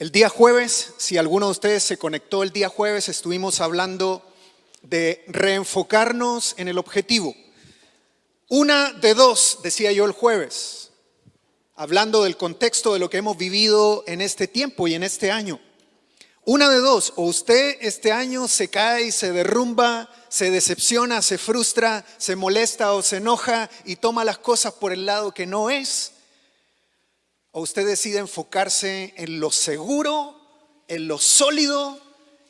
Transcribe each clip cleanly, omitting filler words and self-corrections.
El día jueves, si alguno de ustedes se conectó el día jueves, estuvimos hablando de reenfocarnos en el objetivo. Una de dos, decía yo el jueves, hablando del contexto de lo que hemos vivido en este tiempo y en este año. Una de dos, o usted este año se cae y se derrumba, se decepciona, se frustra, se molesta o se enoja y toma las cosas por el lado que no es. O usted decide enfocarse en lo seguro, en lo sólido,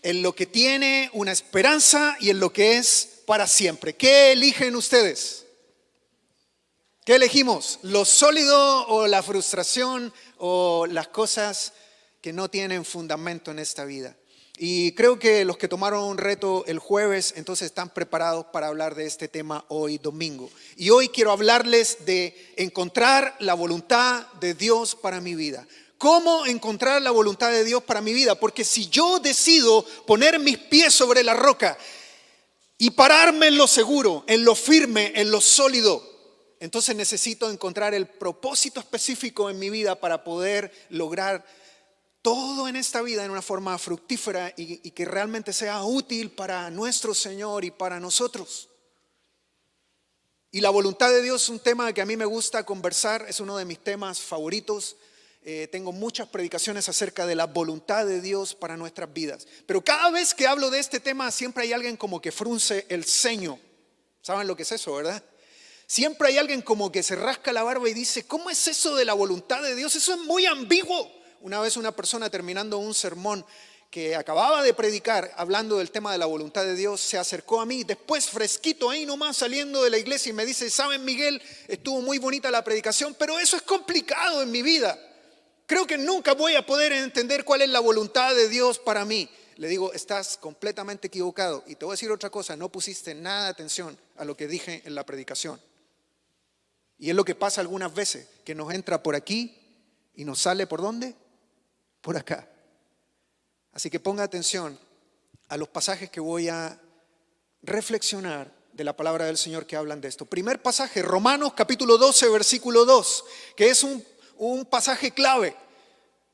en lo que tiene una esperanza y en lo que es para siempre. ¿Qué eligen ustedes? ¿Qué elegimos? ¿Lo sólido o la frustración o las cosas que no tienen fundamento en esta vida? Y creo que los que tomaron un reto el jueves, entonces están preparados para hablar de este tema hoy domingo. Y hoy quiero hablarles de encontrar la voluntad de Dios para mi vida. ¿Cómo encontrar la voluntad de Dios para mi vida? Porque si yo decido poner mis pies sobre la roca y pararme en lo seguro, en lo firme, en lo sólido, entonces necesito encontrar el propósito específico en mi vida para poder lograr todo en esta vida en una forma fructífera y que realmente sea útil para nuestro Señor y para nosotros. Y la voluntad de Dios es un tema que a mí me gusta conversar, es uno de mis temas favoritos. Tengo muchas predicaciones acerca de la voluntad de Dios para nuestras vidas. Pero cada vez que hablo de este tema siempre hay alguien como que frunce el ceño. ¿Saben lo que es eso, verdad? Siempre hay alguien como que se rasca la barba y dice, ¿cómo es eso de la voluntad de Dios? Eso es muy ambiguo. Una vez una persona terminando un sermón que acababa de predicar hablando del tema de la voluntad de Dios se acercó a mí después fresquito ahí nomás saliendo de la iglesia y me dice, ¿saben, Miguel? Estuvo muy bonita la predicación, pero eso es complicado en mi vida. Creo que nunca voy a poder entender cuál es la voluntad de Dios para mí. Le digo, estás completamente equivocado. Y te voy a decir otra cosa, no pusiste nada de atención a lo que dije en la predicación. Y es lo que pasa algunas veces, que nos entra por aquí y nos sale ¿por dónde? Por acá. Así que ponga atención a los pasajes que voy a reflexionar de la palabra del Señor que hablan de esto. Primer pasaje, Romanos capítulo 12, versículo 2, que es un pasaje clave.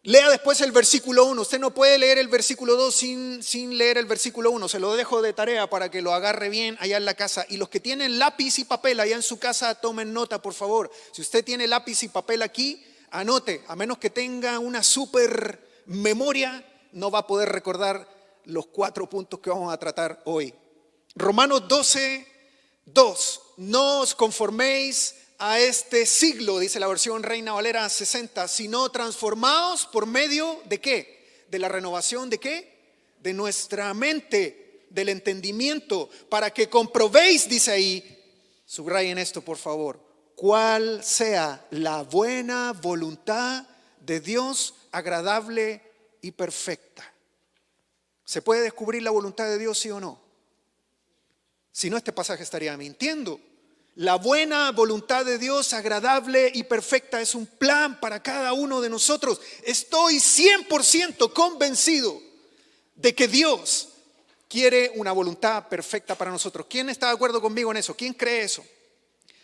Lea después el versículo 1. Usted no puede leer el versículo 2 sin leer el versículo 1. Se lo dejo de tarea para que lo agarre bien allá en la casa. Y los que tienen lápiz y papel allá en su casa, tomen nota, por favor. Si usted tiene lápiz y papel aquí, anote. A menos que tenga una super memoria, no va a poder recordar los 4 puntos que vamos a tratar hoy. Romanos 12, 2. No os conforméis a este siglo, dice la versión Reina Valera 60, sino transformados por medio de ¿qué? De la renovación de ¿qué? De nuestra mente, del entendimiento, para que comprobéis, dice ahí, subrayen esto por favor, cuál sea la buena voluntad de Dios, agradable y perfecta. ¿Se puede descubrir la voluntad de Dios, sí o no? Si no, este pasaje estaría mintiendo. La buena voluntad de Dios, agradable y perfecta, es un plan para cada uno de nosotros. Estoy 100% convencido de que Dios quiere una voluntad perfecta para nosotros. ¿Quién está de acuerdo conmigo en eso? ¿Quién cree eso?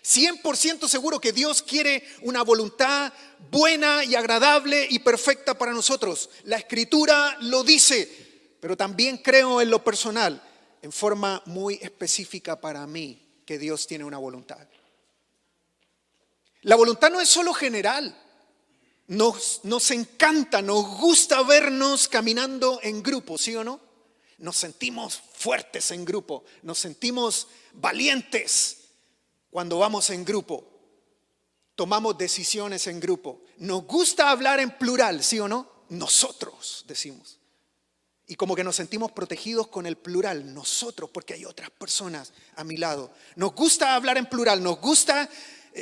100% seguro que Dios quiere una voluntad buena y agradable y perfecta para nosotros. La Escritura lo dice, pero también creo en lo personal, en forma muy específica para mí, que Dios tiene una voluntad. La voluntad no es solo general. Nos encanta, nos gusta vernos caminando en grupo, ¿sí o no? Nos sentimos fuertes en grupo, nos sentimos valientes cuando vamos en grupo. Tomamos decisiones en grupo. Nos gusta hablar en plural, ¿sí o no? Nosotros decimos. Y como que nos sentimos protegidos con el plural, nosotros, porque hay otras personas a mi lado. Nos gusta hablar en plural, nos gusta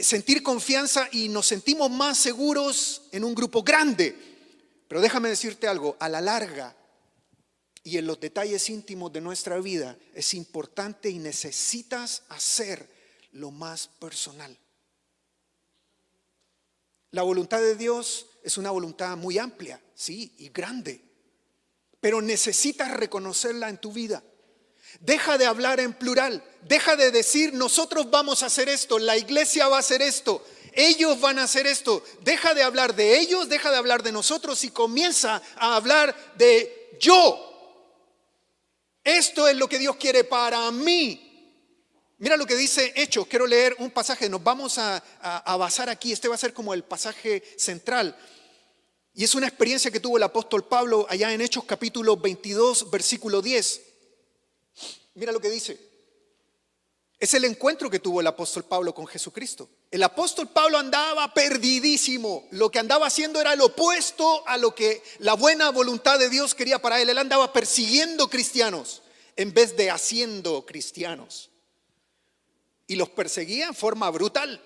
sentir confianza y nos sentimos más seguros en un grupo grande. Pero déjame decirte algo, a la larga y en los detalles íntimos de nuestra vida es importante y necesitas hacer lo más personal. La voluntad de Dios es una voluntad muy amplia, sí, y grande. Pero necesitas reconocerla en tu vida. Deja de hablar en plural. Deja de decir nosotros vamos a hacer esto, la iglesia va a hacer esto. Ellos van a hacer esto. Deja de hablar de ellos, deja de hablar de nosotros y comienza a hablar de yo. Esto es lo que Dios quiere para mí. Mira lo que dice Hechos. Quiero leer un pasaje. Nos vamos a basar aquí. Este va a ser como el pasaje central. Y es una experiencia que tuvo el apóstol Pablo allá en Hechos capítulo 22, versículo 10. Mira lo que dice. Es el encuentro que tuvo el apóstol Pablo con Jesucristo. El apóstol Pablo andaba perdidísimo. Lo que andaba haciendo era lo opuesto a lo que la buena voluntad de Dios quería para él. Él andaba persiguiendo cristianos en vez de haciendo cristianos. Y los perseguía en forma brutal.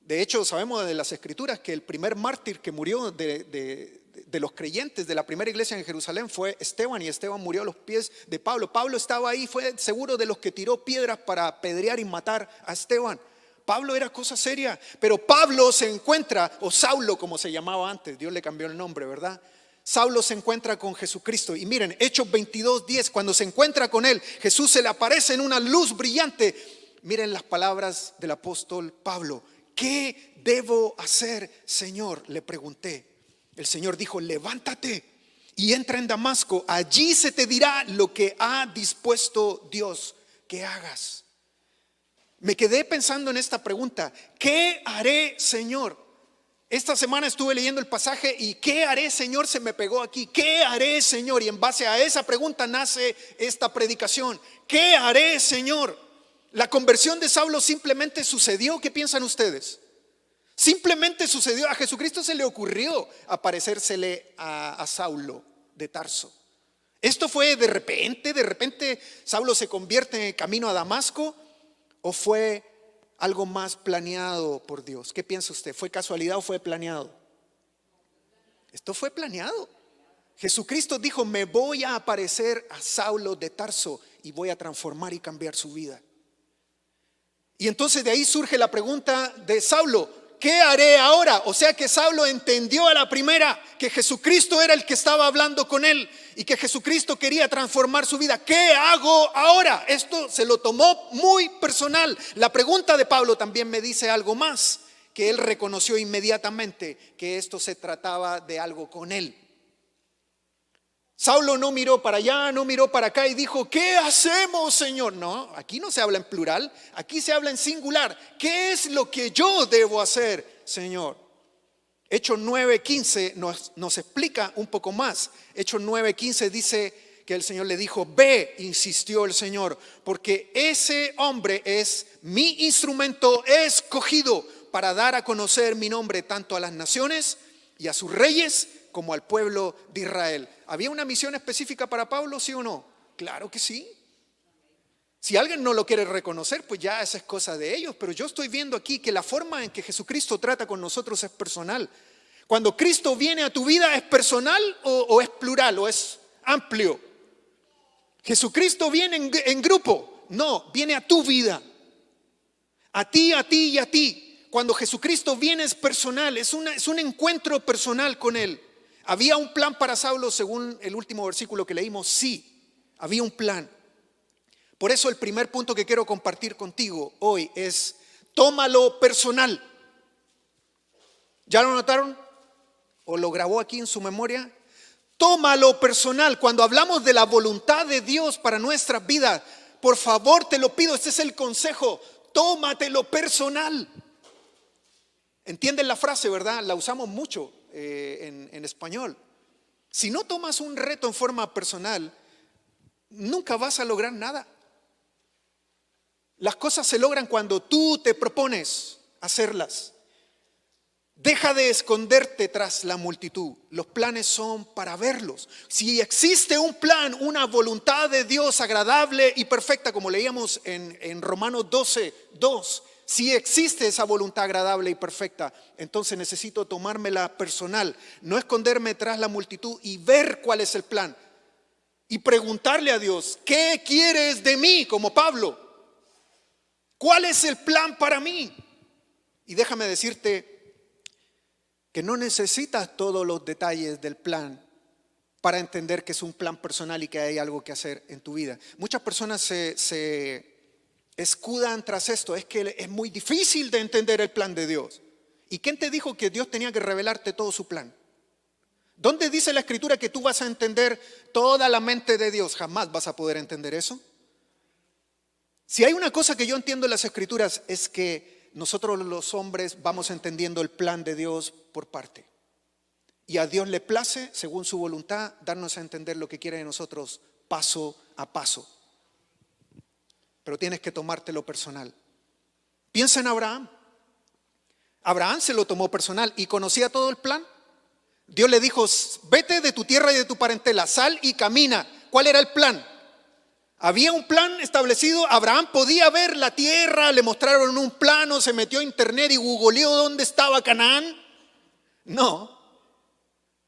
De hecho, sabemos de las escrituras que el primer mártir que murió de los creyentes de la primera iglesia en Jerusalén fue Esteban, y Esteban murió a los pies de Pablo. Pablo estaba ahí, fue seguro de los que tiró piedras para apedrear y matar a Esteban. Pablo era cosa seria, pero Pablo se encuentra, o Saulo como se llamaba antes, Dios le cambió el nombre, ¿verdad? Saulo se encuentra con Jesucristo y miren, Hechos 22:10, cuando se encuentra con él, Jesús se le aparece en una luz brillante. Miren las palabras del apóstol Pablo. ¿Qué debo hacer, Señor?, le pregunté. El Señor dijo, levántate y entra en Damasco. Allí se te dirá lo que ha dispuesto Dios que hagas. Me quedé pensando en esta pregunta. ¿Qué haré, Señor? Esta semana estuve leyendo el pasaje y ¿qué haré, Señor? Se me pegó aquí. ¿Qué haré, Señor? Y en base a esa pregunta nace esta predicación. ¿Qué haré, Señor? La conversión de Saulo simplemente sucedió. ¿Qué piensan ustedes? Simplemente sucedió. A Jesucristo se le ocurrió aparecérsele a Saulo de Tarso. Esto fue de repente Saulo se convierte en camino a Damasco, ¿o fue algo más planeado por Dios? ¿Qué piensa usted? ¿Fue casualidad o fue planeado? Esto fue planeado. Jesucristo dijo, me voy a aparecer a Saulo de Tarso y voy a transformar y cambiar su vida. Y entonces de ahí surge la pregunta de Saulo, ¿qué haré ahora? O sea que Saulo entendió a la primera que Jesucristo era el que estaba hablando con él y que Jesucristo quería transformar su vida. ¿Qué hago ahora? Esto se lo tomó muy personal. La pregunta de Pablo también me dice algo más, que él reconoció inmediatamente que esto se trataba de algo con él. Saulo no miró para allá, no miró para acá y dijo, ¿qué hacemos, Señor? No, aquí no se habla en plural, aquí se habla en singular. ¿Qué es lo que yo debo hacer, Señor? Hechos 9:15 nos explica un poco más. Hechos 9:15 dice que el Señor le dijo, ve, insistió el Señor, porque ese hombre es mi instrumento escogido para dar a conocer mi nombre tanto a las naciones y a sus reyes como al pueblo de Israel. ¿Había una misión específica para Pablo, sí o no? Claro que sí. Si alguien no lo quiere reconocer, pues ya esa es cosa de ellos. Pero yo estoy viendo aquí que la forma en que Jesucristo trata con nosotros es personal. Cuando Cristo viene a tu vida, ¿es personal o es plural o es amplio? Jesucristo viene en grupo. No, viene a tu vida. A ti y a ti. Cuando Jesucristo viene es personal, es un encuentro personal con Él. ¿Había un plan para Saulo según el último versículo que leímos? Sí, había un plan. Por eso el primer punto que quiero compartir contigo hoy es, tómalo personal. ¿Ya lo notaron? ¿O lo grabó aquí en su memoria? Tómalo personal. Cuando hablamos de la voluntad de Dios para nuestras vidas, por favor te lo pido, este es el consejo, tómatelo personal. ¿Entienden la frase, verdad? La usamos mucho en español. Si no tomas un reto en forma personal, nunca vas a lograr nada. Las cosas se logran cuando tú te propones hacerlas. Deja de esconderte tras la multitud. Los planes son para verlos. Si existe un plan, una voluntad de Dios agradable y perfecta, como leíamos en Romanos 12:2, si existe esa voluntad agradable y perfecta, entonces necesito tomármela personal, no esconderme tras la multitud y ver cuál es el plan. Y preguntarle a Dios, ¿qué quieres de mí? Como Pablo, ¿cuál es el plan para mí? Y déjame decirte que no necesitas todos los detalles del plan para entender que es un plan personal y que hay algo que hacer en tu vida. Muchas personas se escudan tras esto, es que es muy difícil de entender el plan de Dios. ¿Y quién te dijo que Dios tenía que revelarte todo su plan? ¿Dónde dice la Escritura que tú vas a entender toda la mente de Dios? Jamás vas a poder entender eso. Si hay una cosa que yo entiendo en las Escrituras es que nosotros los hombres vamos entendiendo el plan de Dios por parte. Y a Dios le place, según su voluntad, darnos a entender lo que quiere de nosotros paso a paso. Pero tienes que tomártelo personal. Piensa en Abraham. Abraham se lo tomó personal y conocía todo el plan. Dios le dijo, vete de tu tierra y de tu parentela, sal y camina. ¿Cuál era el plan? Había un plan establecido. Abraham podía ver la tierra, le mostraron un plano, se metió a internet y googleó dónde estaba Canaán. No.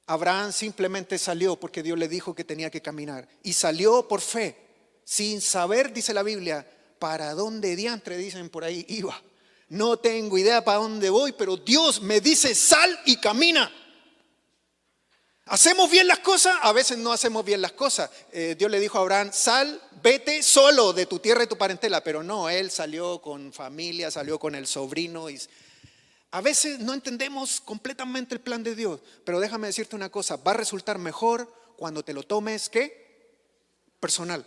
Abraham simplemente salió porque Dios le dijo que tenía que caminar. Y salió por fe, sin saber, dice la Biblia, para dónde diantre, dicen por ahí, iba. No tengo idea para dónde voy, pero Dios me dice, sal y camina. ¿Hacemos bien las cosas? A veces no hacemos bien las cosas. Dios le dijo a Abraham, sal, vete solo de tu tierra y tu parentela. Pero no, él salió con familia, salió con el sobrino. A veces no entendemos completamente el plan de Dios. Pero déjame decirte una cosa, va a resultar mejor cuando te lo tomes, ¿qué? Personal.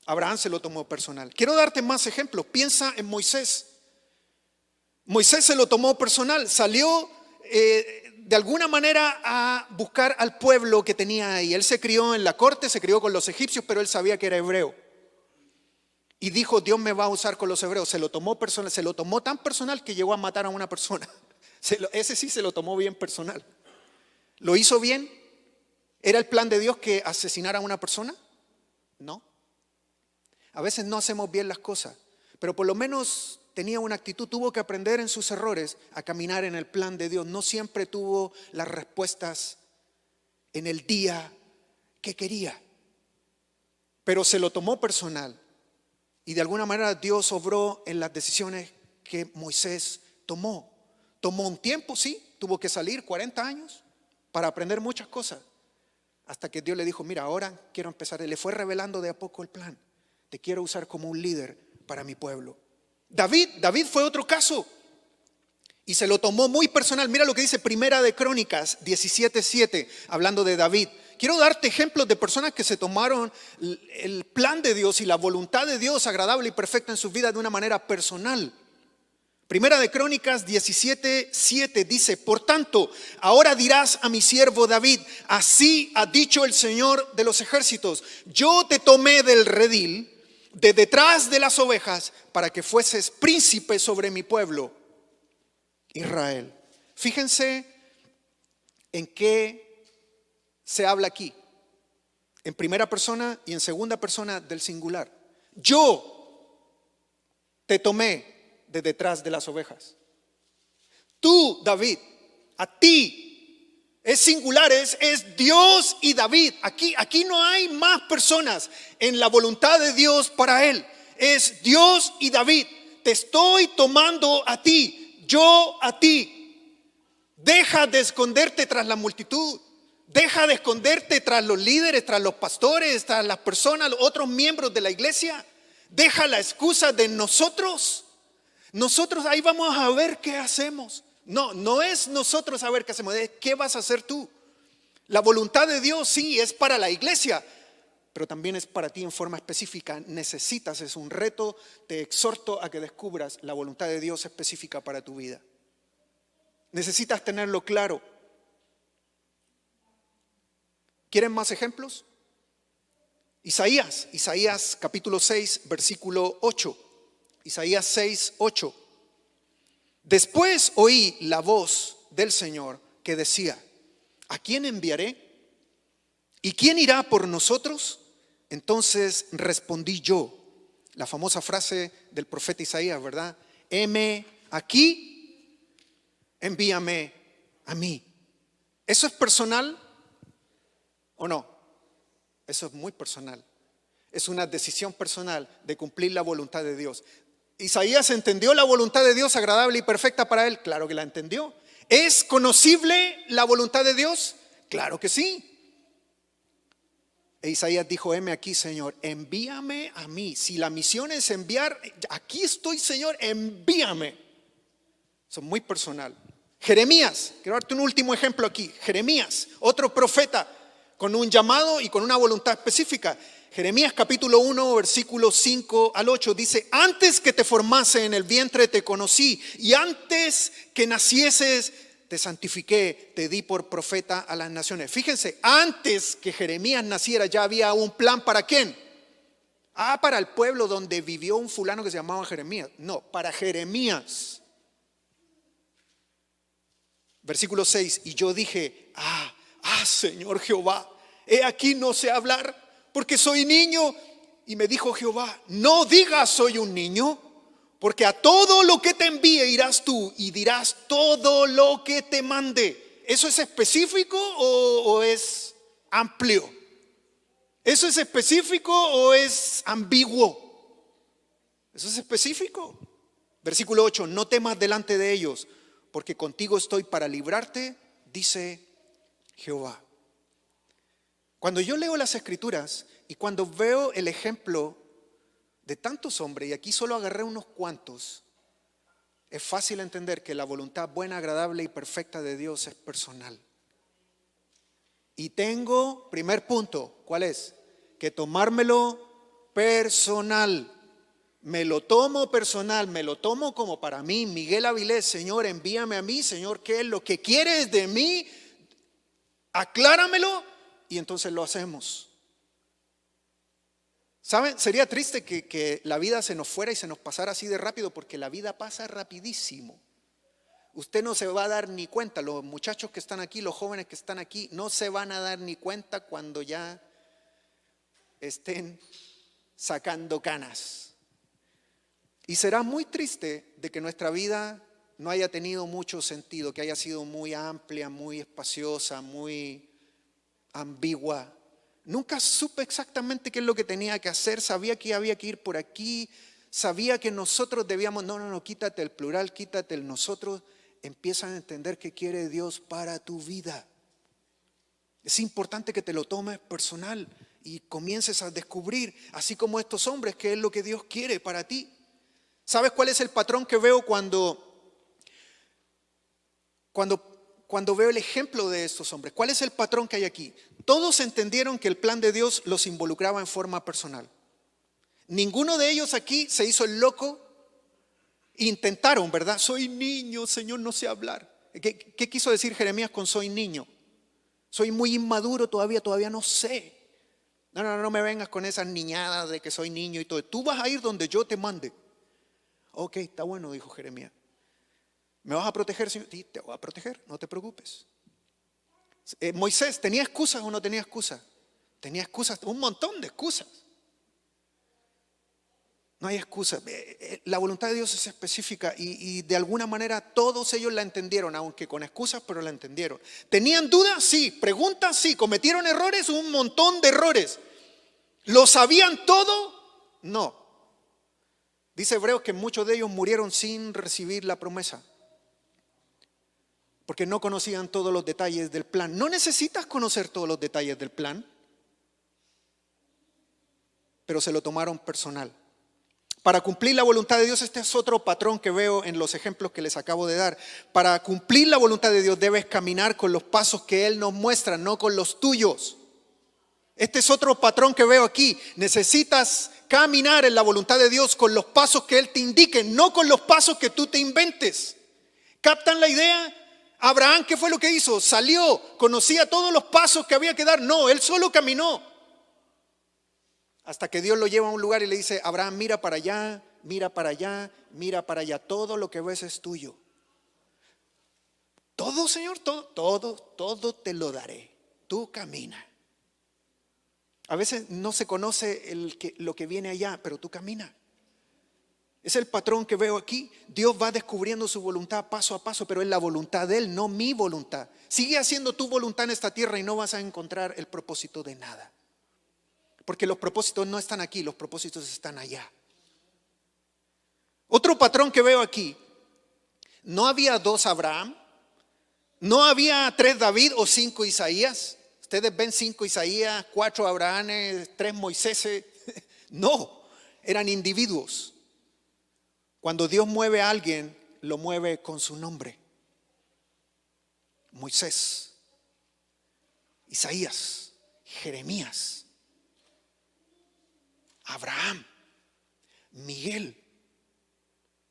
Abraham se lo tomó personal. Quiero darte más ejemplos. Piensa en Moisés. Moisés se lo tomó personal. Salió de alguna manera a buscar al pueblo que tenía ahí. Él se crió en la corte, se crió con los egipcios, pero él sabía que era hebreo. Y dijo, Dios me va a usar con los hebreos. Se lo tomó personal, se lo tomó tan personal que llegó a matar a una persona. Ese sí se lo tomó bien personal. ¿Lo hizo bien? ¿Era el plan de Dios que asesinara a una persona? No. A veces no hacemos bien las cosas, pero por lo menos tenía una actitud, tuvo que aprender en sus errores a caminar en el plan de Dios. No siempre tuvo las respuestas en el día que quería, pero se lo tomó personal. Y de alguna manera Dios obró en las decisiones que Moisés tomó. Tomó un tiempo, sí, tuvo que salir 40 años para aprender muchas cosas. Hasta que Dios le dijo, mira, ahora quiero empezar. Le fue revelando de a poco el plan. Te quiero usar como un líder para mi pueblo. David fue otro caso y se lo tomó muy personal. Mira lo que dice Primera de Crónicas 17:7, hablando de David. Quiero darte ejemplos de personas que se tomaron el plan de Dios y la voluntad de Dios agradable y perfecta en sus vidas de una manera personal. Primera de Crónicas 17:7 dice, por tanto, ahora dirás a mi siervo David, así ha dicho el Señor de los ejércitos, yo te tomé del redil, de detrás de las ovejas, para que fueses príncipe sobre mi pueblo, Israel. Fíjense en qué se habla aquí, en primera persona y en segunda persona del singular. Yo te tomé de detrás de las ovejas. Tú, David, a ti. Es singular, es Dios y David. Aquí no hay más personas en la voluntad de Dios para él. Es Dios y David. Te estoy tomando a ti, yo a ti. Deja de esconderte tras la multitud. Deja de esconderte tras los líderes, tras los pastores, tras las personas, los otros miembros de la iglesia. Deja la excusa de nosotros. Nosotros ahí vamos a ver qué hacemos. No es nosotros a ver qué hacemos, es qué vas a hacer tú. La voluntad de Dios sí es para la iglesia, pero también es para ti en forma específica. Necesitas, es un reto, te exhorto a que descubras la voluntad de Dios específica para tu vida. Necesitas tenerlo claro. ¿Quieren más ejemplos? Isaías capítulo 6, versículo 8. Isaías 6, 8. Después oí la voz del Señor que decía, ¿a quién enviaré? ¿Y quién irá por nosotros? Entonces respondí yo, la famosa frase del profeta Isaías, ¿verdad? Heme aquí, envíame a mí. ¿Eso es personal o no? Eso es muy personal. Es una decisión personal de cumplir la voluntad de Dios. ¿Isaías entendió la voluntad de Dios agradable y perfecta para él? Claro que la entendió. ¿Es conocible la voluntad de Dios? Claro que sí. E Isaías dijo, heme aquí, Señor, envíame a mí. Si la misión es enviar, aquí estoy, Señor, envíame. Eso es muy personal. Jeremías, quiero darte un último ejemplo aquí. Jeremías, otro profeta con un llamado y con una voluntad específica. Jeremías capítulo 1, versículos 5 al 8 dice: antes que te formase en el vientre te conocí, y antes que nacieses te santifiqué, te di por profeta a las naciones. Fíjense, antes que Jeremías naciera ya había un plan. ¿Para quién? Para el pueblo donde vivió un fulano que se llamaba Jeremías. No, para Jeremías. Versículo 6, y yo dije: Señor Jehová, he aquí no sé hablar, porque soy niño. Y me dijo Jehová: no digas soy un niño, porque a todo lo que te envíe irás tú y dirás todo lo que te mande. ¿Eso es específico o es amplio? ¿Eso es específico o es ambiguo? Eso es específico. Versículo 8, no temas delante de ellos, porque contigo estoy para librarte, dice Jehová. Cuando yo leo las escrituras y cuando veo el ejemplo de tantos hombres, y aquí solo agarré unos cuantos, es fácil entender que la voluntad buena, agradable y perfecta de Dios es personal. Y tengo, primer punto, ¿cuál es? Que tomármelo personal. Me lo tomo personal, me lo tomo como para mí. Miguel Avilés: Señor, envíame a mí. Señor, ¿qué es lo que quieres de mí? Acláramelo, y entonces lo hacemos. ¿Saben? Sería triste que la vida se nos fuera y se nos pasara así de rápido, porque la vida pasa rapidísimo. Usted no se va a dar ni cuenta, los muchachos que están aquí, los jóvenes que están aquí, no se van a dar ni cuenta cuando ya estén sacando canas. Y será muy triste de que nuestra vida no haya tenido mucho sentido, que haya sido muy amplia, muy espaciosa, muy ambigua. Nunca supe exactamente qué es lo que tenía que hacer. Sabía que había que ir por aquí, sabía que nosotros debíamos, no, quítate el plural, quítate el nosotros. Empiezan a entender qué quiere Dios para tu vida. Es importante que te lo tomes personal y comiences a descubrir, así como estos hombres, qué es lo que Dios quiere para ti. ¿Sabes cuál es el patrón que veo cuando veo el ejemplo de estos hombres? ¿Cuál es el patrón que hay aquí? Todos entendieron que el plan de Dios los involucraba en forma personal. Ninguno de ellos aquí se hizo el loco. Intentaron, ¿verdad? Soy niño, Señor, no sé hablar. ¿Qué quiso decir Jeremías con soy niño? Soy muy inmaduro, todavía no sé. No me vengas con esas niñadas de que soy niño y todo. Tú vas a ir donde yo te mande. Ok, está bueno, dijo Jeremías. ¿Me vas a proteger, Señor? Sí, te voy a proteger, no te preocupes. Moisés, ¿tenía excusas o no tenía excusas? Tenía excusas, un montón de excusas. No hay excusa. La voluntad de Dios es específica y de alguna manera todos ellos la entendieron, aunque con excusas, pero la entendieron. ¿Tenían dudas? Sí. ¿Preguntas? Sí. ¿Cometieron errores? Un montón de errores. ¿Lo sabían todo? No. Dice Hebreos que muchos de ellos murieron sin recibir la promesa, porque no conocían todos los detalles del plan. No necesitas conocer todos los detalles del plan, pero se lo tomaron personal. Para cumplir la voluntad de Dios, este es otro patrón que veo en los ejemplos que les acabo de dar. Para cumplir la voluntad de Dios debes caminar con los pasos que Él nos muestra, no con los tuyos. Este es otro patrón que veo aquí. Necesitas caminar en la voluntad de Dios con los pasos que Él te indique, no con los pasos que tú te inventes. ¿Captan la idea? Abraham, ¿qué fue lo que hizo? Salió, conocía todos los pasos que había que dar. No, él solo caminó. Hasta que Dios lo lleva a un lugar y le dice: Abraham, mira para allá, mira para allá, mira para allá. Todo lo que ves es tuyo. Todo, Señor, todo te lo daré. Tú camina. A veces no se conoce lo que viene allá, pero tú camina. Es el patrón que veo aquí. Dios va descubriendo su voluntad paso a paso, pero es la voluntad de Él, no mi voluntad. Sigue haciendo tu voluntad en esta tierra y no vas a encontrar el propósito de nada. Porque los propósitos no están aquí, los propósitos están allá. Otro patrón que veo aquí: no había 2 Abraham, no había 3 David o 5 Isaías. Ustedes ven 5 Isaías, 4 Abraham, 3 Moisés. No, eran individuos. Cuando Dios mueve a alguien, lo mueve con su nombre. Moisés, Isaías, Jeremías, Abraham, Miguel,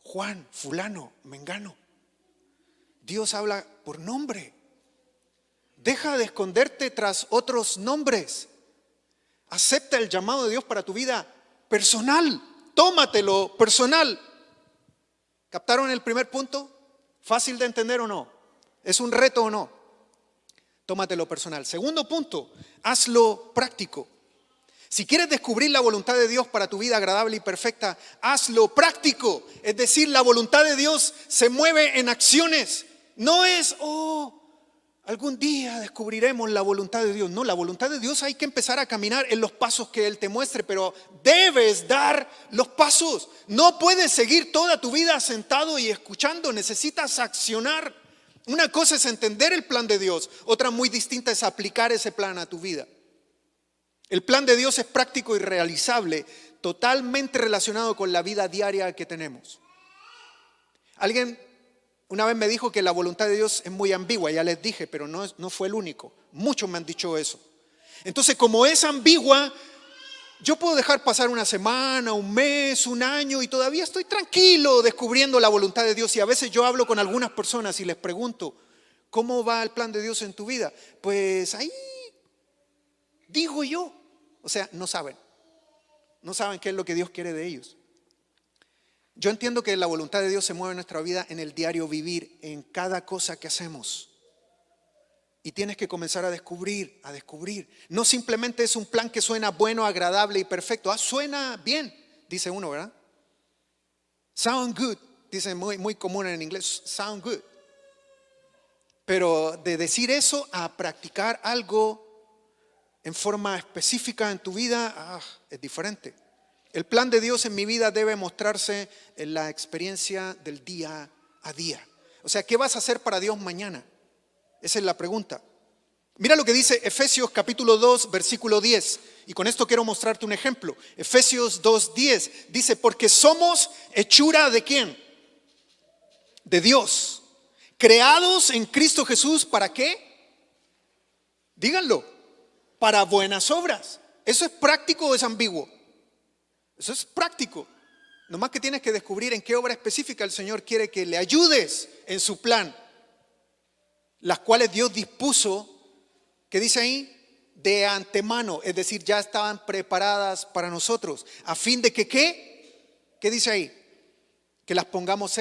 Juan, fulano, mengano. Dios habla por nombre. Deja de esconderte tras otros nombres. Acepta el llamado de Dios para tu vida personal. Tómatelo personal. ¿Captaron el primer punto? ¿Fácil de entender o no? ¿Es un reto o no? Tómatelo personal. Segundo punto, hazlo práctico. Si quieres descubrir la voluntad de Dios para tu vida agradable y perfecta, hazlo práctico. Es decir, la voluntad de Dios se mueve en acciones. No es, algún día descubriremos la voluntad de Dios. No, la voluntad de Dios hay que empezar a caminar en los pasos que Él te muestre, pero debes dar los pasos. No puedes seguir toda tu vida sentado y escuchando, necesitas accionar. Una cosa es entender el plan de Dios, otra muy distinta es aplicar ese plan a tu vida. El plan de Dios es práctico y realizable, totalmente relacionado con la vida diaria que tenemos. Alguien una vez me dijo que la voluntad de Dios es muy ambigua, ya les dije, pero no fue el único. Muchos me han dicho eso. Entonces, como es ambigua, yo puedo dejar pasar una semana, un mes, un año y todavía estoy tranquilo descubriendo la voluntad de Dios. Y a veces yo hablo con algunas personas y les pregunto, ¿cómo va el plan de Dios en tu vida? Pues ahí digo yo. O sea, no saben qué es lo que Dios quiere de ellos. Yo entiendo que la voluntad de Dios se mueve en nuestra vida en el diario vivir, en cada cosa que hacemos. Y tienes que comenzar a descubrir. No simplemente es un plan que suena bueno, agradable y perfecto. Suena bien, dice uno, ¿verdad? Sound good, dice muy común en inglés, sound good. Pero de decir eso a practicar algo en forma específica en tu vida, es diferente. El plan de Dios en mi vida debe mostrarse en la experiencia del día a día. O sea, ¿qué vas a hacer para Dios mañana? Esa es la pregunta. Mira lo que dice Efesios capítulo 2, versículo 10. Y con esto quiero mostrarte un ejemplo. Efesios 2:10 dice, porque somos hechura ¿de quién? De Dios. Creados en Cristo Jesús, ¿para qué? Díganlo. Para buenas obras. ¿Eso es práctico o es ambiguo? Eso es práctico. Nomás que tienes que descubrir en qué obra específica el Señor quiere que le ayudes en su plan. Las cuales Dios dispuso, ¿qué dice ahí? De antemano, es decir, ya estaban preparadas para nosotros. A fin de que, ¿qué dice ahí? Que las pongamos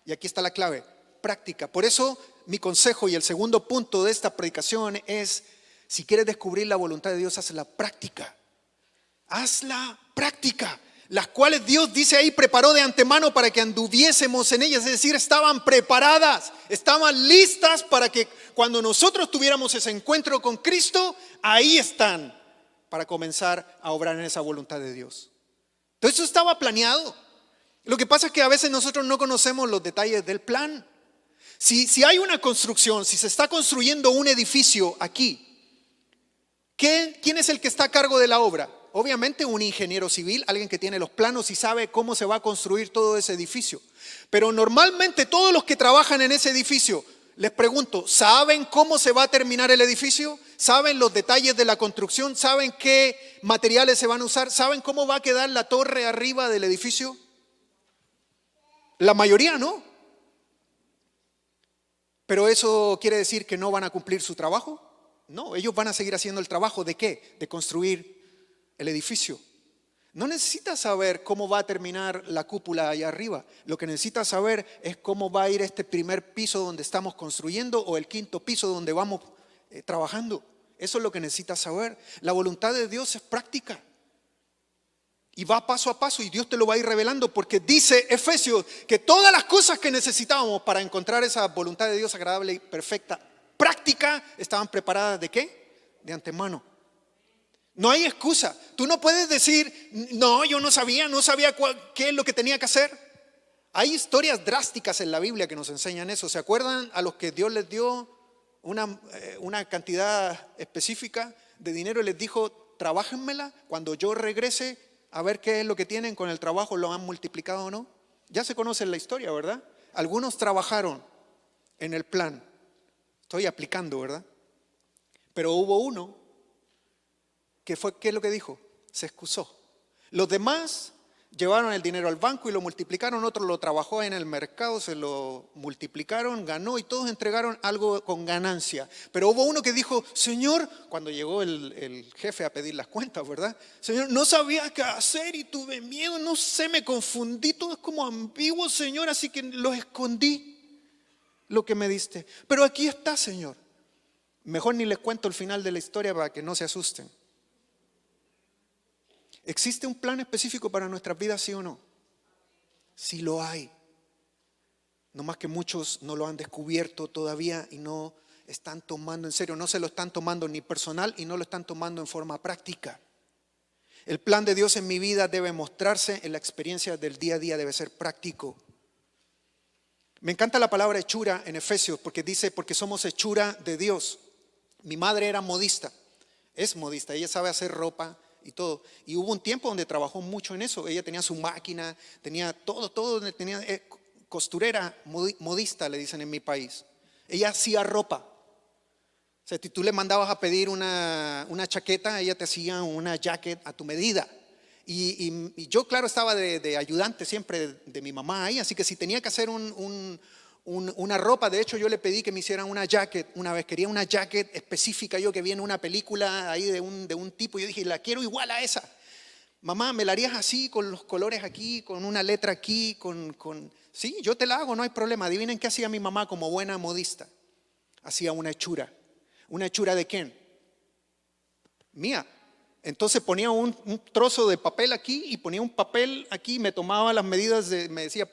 y aquí está la clave, práctica. Por eso mi consejo y el segundo punto de esta predicación es, si quieres descubrir la voluntad de Dios, hazla práctica. Hazla práctica. Las cuales Dios dice ahí preparó de antemano para que anduviésemos en ellas. Es decir, estaban preparadas, estaban listas para que cuando nosotros tuviéramos ese encuentro con Cristo, ahí están para comenzar a obrar en esa voluntad de Dios. Entonces eso estaba planeado. Lo que pasa es que a veces nosotros no conocemos los detalles del plan. Si hay una construcción, si se está construyendo un edificio aquí, ¿quién es el que está a cargo de la obra? Obviamente un ingeniero civil, alguien que tiene los planos y sabe cómo se va a construir todo ese edificio. Pero normalmente todos los que trabajan en ese edificio, les pregunto, ¿saben cómo se va a terminar el edificio? ¿Saben los detalles de la construcción? ¿Saben qué materiales se van a usar? ¿Saben cómo va a quedar la torre arriba del edificio? La mayoría no. ¿Pero eso quiere decir que no van a cumplir su trabajo? No, ellos van a seguir haciendo el trabajo ¿de qué? De construir el edificio. No necesitas saber cómo va a terminar la cúpula allá arriba. Lo que necesitas saber es cómo va a ir este primer piso donde estamos construyendo o el quinto piso donde vamos trabajando. Eso es lo que necesitas saber. La voluntad de Dios es práctica y va paso a paso y Dios te lo va a ir revelando, porque dice Efesios que todas las cosas que necesitábamos para encontrar esa voluntad de Dios agradable y perfecta, práctica, estaban preparadas ¿de qué? De antemano. No hay excusa. Tú no puedes decir, no, yo no sabía qué es lo que tenía que hacer. Hay historias drásticas en la Biblia que nos enseñan eso. ¿Se acuerdan a los que Dios les dio una cantidad específica de dinero y les dijo, trabájenmela, cuando yo regrese a ver qué es lo que tienen con el trabajo, lo han multiplicado o no? Ya se conoce la historia, ¿verdad? Algunos trabajaron en el plan. Estoy aplicando, ¿verdad? Pero hubo uno que fue, ¿qué es lo que dijo? Se excusó. Los demás llevaron el dinero al banco y lo multiplicaron, otro lo trabajó en el mercado, se lo multiplicaron, ganó y todos entregaron algo con ganancia. Pero hubo uno que dijo, Señor, cuando llegó el jefe a pedir las cuentas, ¿verdad? Señor, no sabía qué hacer y tuve miedo, no sé, me confundí, todo es como ambiguo, Señor, así que lo escondí, lo que me diste. Pero aquí está, Señor. Mejor ni les cuento el final de la historia para que no se asusten. ¿Existe un plan específico para nuestras vidas, sí o no? Sí lo hay. No más que muchos no lo han descubierto todavía y no están tomando en serio, no se lo están tomando ni personal y no lo están tomando en forma práctica. El plan de Dios en mi vida debe mostrarse en la experiencia del día a día, debe ser práctico. Me encanta la palabra hechura en Efesios porque dice, porque somos hechura de Dios. Mi madre era modista, es modista, ella sabe hacer ropa y todo. Y hubo un tiempo donde trabajó mucho en eso. Ella tenía su máquina, tenía todo, tenía costurera, modista le dicen en mi país. Ella hacía ropa. O sea, si tú le mandabas a pedir una chaqueta, ella te hacía una jacket a tu medida. Y yo, claro, estaba de ayudante siempre de mi mamá ahí, así que si tenía que hacer una ropa, de hecho yo le pedí que me hicieran una jacket una vez, quería una jacket específica, yo que vi en una película ahí de un tipo, yo dije, la quiero igual a esa. Mamá, ¿me la harías así, con los colores aquí, con una letra aquí, Sí, yo te la hago, no hay problema. Adivinen qué hacía mi mamá como buena modista. Hacía una hechura. ¿Una hechura de quién? Mía. Entonces ponía un trozo de papel aquí y ponía un papel aquí, me tomaba las medidas, me decía,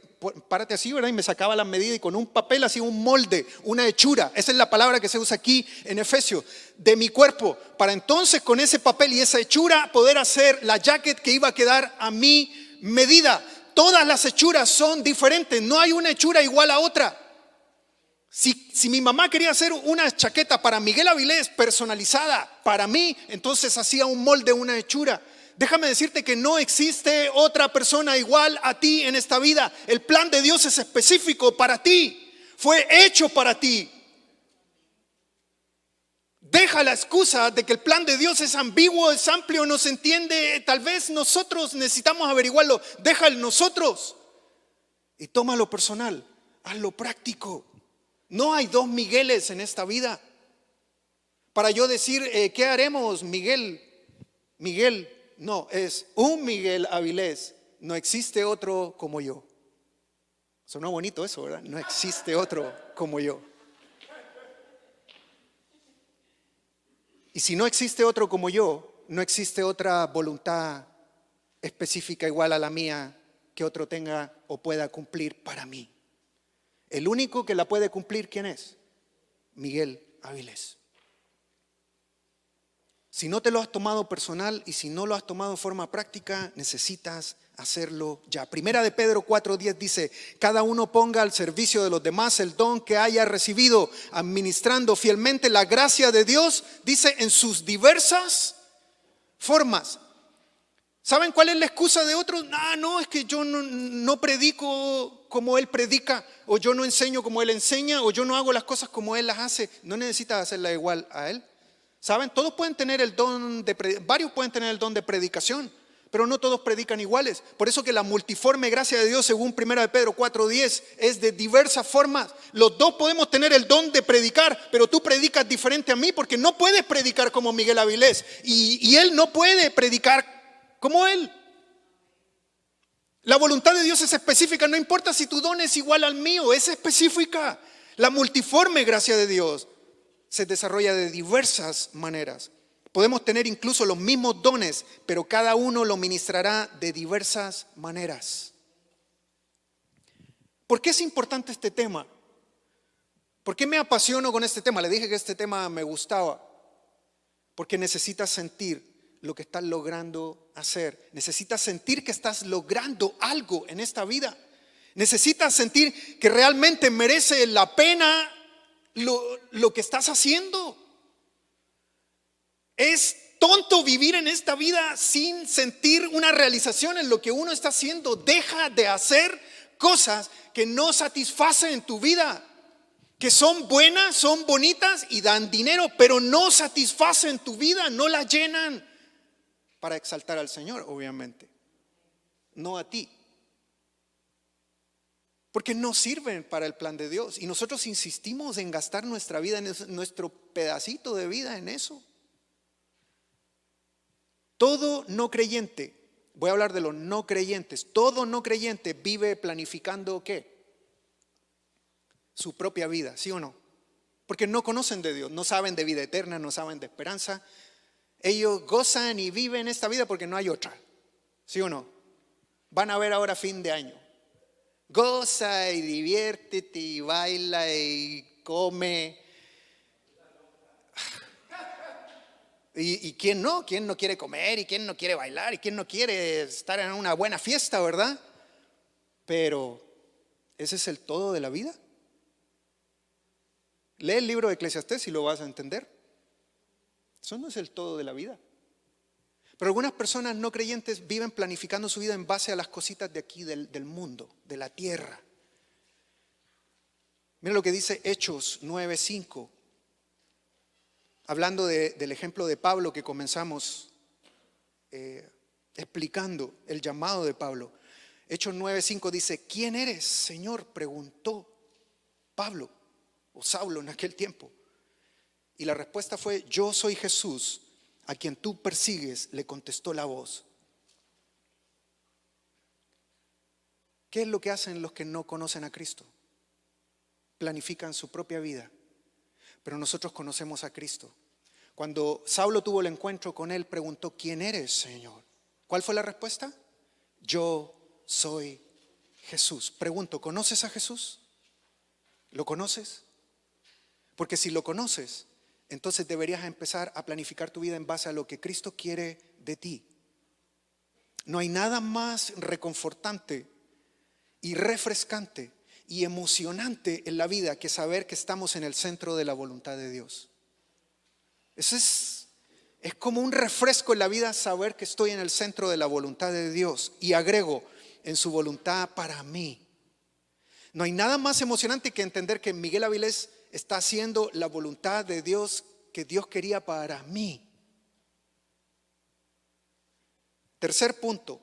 párate así, ¿verdad? Y me sacaba las medidas y con un papel hacía un molde, una hechura. Esa es la palabra que se usa aquí en Efesios, de mi cuerpo. Para entonces con ese papel y esa hechura poder hacer la jacket que iba a quedar a mi medida. Todas las hechuras son diferentes, no hay una hechura igual a otra. Si mi mamá quería hacer una chaqueta para Miguel Avilés personalizada para mí, entonces hacía un molde, una hechura. Déjame decirte que no existe otra persona igual a ti en esta vida. El plan de Dios es específico para ti. Fue hecho para ti. Deja la excusa de que el plan de Dios es ambiguo, es amplio, no se entiende. Tal vez nosotros necesitamos averiguarlo. Deja el nosotros y tómalo personal. Hazlo práctico. No hay dos Migueles en esta vida. Para yo decir, ¿qué haremos, Miguel? Miguel, no, es un Miguel Avilés. No existe otro como yo. Sonó bonito eso, ¿verdad? No existe otro como yo. Y si no existe otro como yo, no existe otra voluntad específica igual a la mía que otro tenga o pueda cumplir para mí. El único que la puede cumplir, ¿quién es? Miguel Avilés. Si no te lo has tomado personal y si no lo has tomado en forma práctica, necesitas hacerlo ya. Primera de Pedro 4:10 dice, cada uno ponga al servicio de los demás el don que haya recibido, administrando fielmente la gracia de Dios, dice, en sus diversas formas. ¿Saben cuál es la excusa de otros? No, es que yo no predico como él predica, o yo no enseño como él enseña, o yo no hago las cosas como él las hace. No necesitas hacerla igual a él. ¿Saben? Todos pueden tener el don varios pueden tener el don de predicación, pero no todos predican iguales. Por eso que la multiforme gracia de Dios, según 1 de Pedro 4:10, es de diversas formas. Los dos podemos tener el don de predicar, pero tú predicas diferente a mí, porque no puedes predicar como Miguel Avilés, y él no puede predicar como él. La voluntad de Dios es específica, no importa si tu don es igual al mío, es específica. La multiforme gracia de Dios se desarrolla de diversas maneras. Podemos tener incluso los mismos dones, pero cada uno lo ministrará de diversas maneras. ¿Por qué es importante este tema? ¿Por qué me apasiono con este tema? Le dije que este tema me gustaba. Porque necesitas sentir lo que estás logrando hacer. Necesitas sentir que estás logrando algo en esta vida. Necesitas sentir que realmente merece la pena lo que estás haciendo. Es tonto vivir en esta vida sin sentir una realización en lo que uno está haciendo. Deja de hacer cosas que no satisfacen tu vida. que son buenas, son bonitas y dan dinero, pero no satisfacen tu vida, no la llenan para exaltar al Señor, obviamente, no a ti. Porque no sirven para el plan de Dios. Y nosotros insistimos en gastar nuestra vida, nuestro pedacito de vida en eso. Todo no creyente, voy a hablar de los no creyentes, todo no creyente vive planificando ¿qué? Su propia vida, ¿sí o no? Porque no conocen de Dios, no saben de vida eterna, no saben de esperanza. Ellos gozan y viven esta vida porque no hay otra, ¿sí o no? Van a ver ahora fin de año. Goza y diviértete y baila y come. ¿Y quién no? ¿Quién no quiere comer? ¿Y quién no quiere bailar? ¿Y quién no quiere estar en una buena fiesta, verdad? Pero, ¿ese es el todo de la vida? Lee el libro de Eclesiastés y lo vas a entender. Eso no es el todo de la vida. Pero algunas personas no creyentes viven planificando su vida en base a las cositas de aquí del mundo, de la tierra. Mira lo que dice Hechos 9:5. Hablando del ejemplo de Pablo que comenzamos explicando el llamado de Pablo. Hechos 9:5 dice: ¿quién eres, Señor?, preguntó Pablo o Saulo en aquel tiempo. Y la respuesta fue: yo soy Jesús, a quien tú persigues, le contestó la voz. ¿Qué es lo que hacen los que no conocen a Cristo? Planifican su propia vida. Pero nosotros conocemos a Cristo. Cuando Saulo tuvo el encuentro con él, preguntó: ¿quién eres, Señor? ¿Cuál fue la respuesta? Yo soy Jesús. Pregunto, ¿conoces a Jesús? ¿Lo conoces? Porque si lo conoces, entonces deberías empezar a planificar tu vida en base a lo que Cristo quiere de ti. No hay nada más reconfortante y refrescante y emocionante en la vida que saber que estamos en el centro de la voluntad de Dios. Eso es como un refresco en la vida, saber que estoy en el centro de la voluntad de Dios y agrego en su voluntad para mí. No hay nada más emocionante que entender que Miguel Avilés está haciendo la voluntad de Dios que Dios quería para mí. Tercer punto.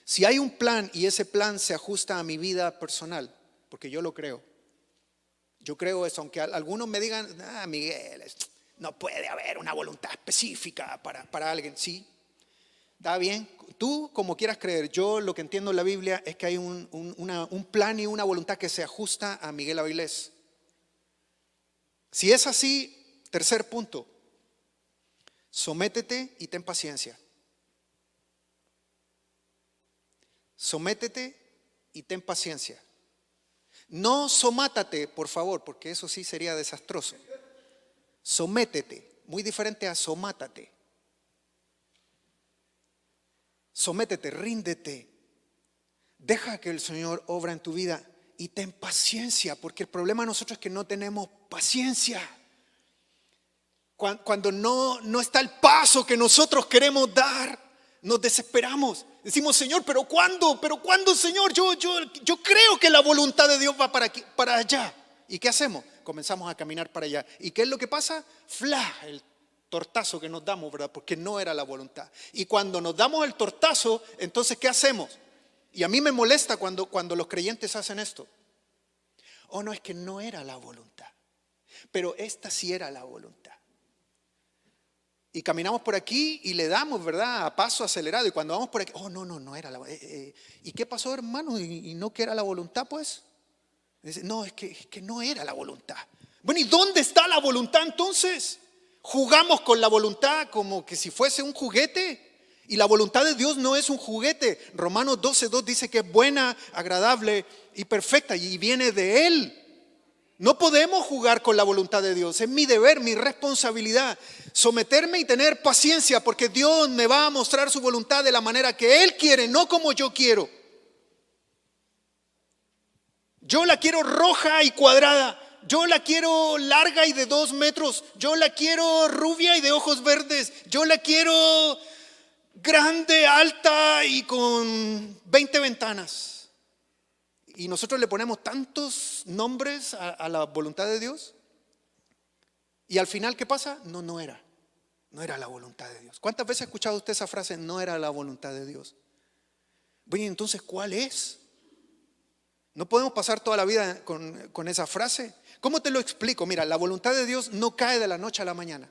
Si hay un plan y ese plan se ajusta a mi vida personal, porque yo lo creo. Yo creo eso, aunque algunos me digan: Miguel, no puede haber una voluntad específica para alguien. Sí, está bien, tú como quieras creer. Yo lo que entiendo en la Biblia es que hay un plan y una voluntad que se ajusta a Miguel Avilés. Si es así, tercer punto: sométete y ten paciencia. Sométete y ten paciencia. No somátate, por favor, porque eso sí sería desastroso. Sométete, muy diferente a somátate. Sométete, ríndete. Deja que el Señor obra en tu vida y ten paciencia, porque el problema de nosotros es que no tenemos paciencia. Cuando no está el paso que nosotros queremos dar, nos desesperamos. Decimos: Señor, ¿pero cuándo? ¿Pero cuándo, Señor? Yo creo que la voluntad de Dios va para aquí, para allá. ¿Y qué hacemos? Comenzamos a caminar para allá. ¿Y qué es lo que pasa? El tortazo que nos damos, ¿verdad? Porque no era la voluntad. Y cuando nos damos el tortazo, entonces ¿qué hacemos? Y a mí me molesta cuando los creyentes hacen esto. Oh, no, es que no era la voluntad, pero esta sí era la voluntad. Y caminamos por aquí y le damos, ¿verdad?, a paso acelerado. Y cuando vamos por aquí: oh, no era la voluntad. ¿Y qué pasó, hermano? ¿Y no que era la voluntad, pues? Dice: no, es que no era la voluntad. Bueno, ¿y dónde está la voluntad entonces? Jugamos con la voluntad como que si fuese un juguete. Y la voluntad de Dios no es un juguete. Romanos 12:2 dice que es buena, agradable y perfecta, y viene de Él. No podemos jugar con la voluntad de Dios. Es mi deber, mi responsabilidad, someterme y tener paciencia, porque Dios me va a mostrar su voluntad de la manera que Él quiere, no como yo quiero. Yo la quiero roja y cuadrada. Yo la quiero larga y de 2 metros. Yo la quiero rubia y de ojos verdes. Yo la quiero grande, alta y con 20 ventanas. Y nosotros le ponemos tantos nombres a la voluntad de Dios. Y al final, ¿qué pasa? No era la voluntad de Dios. ¿Cuántas veces ha escuchado usted esa frase? No era la voluntad de Dios. Bueno, entonces, ¿cuál es? No podemos pasar toda la vida con esa frase. ¿Cómo te lo explico? Mira, la voluntad de Dios no cae de la noche a la mañana.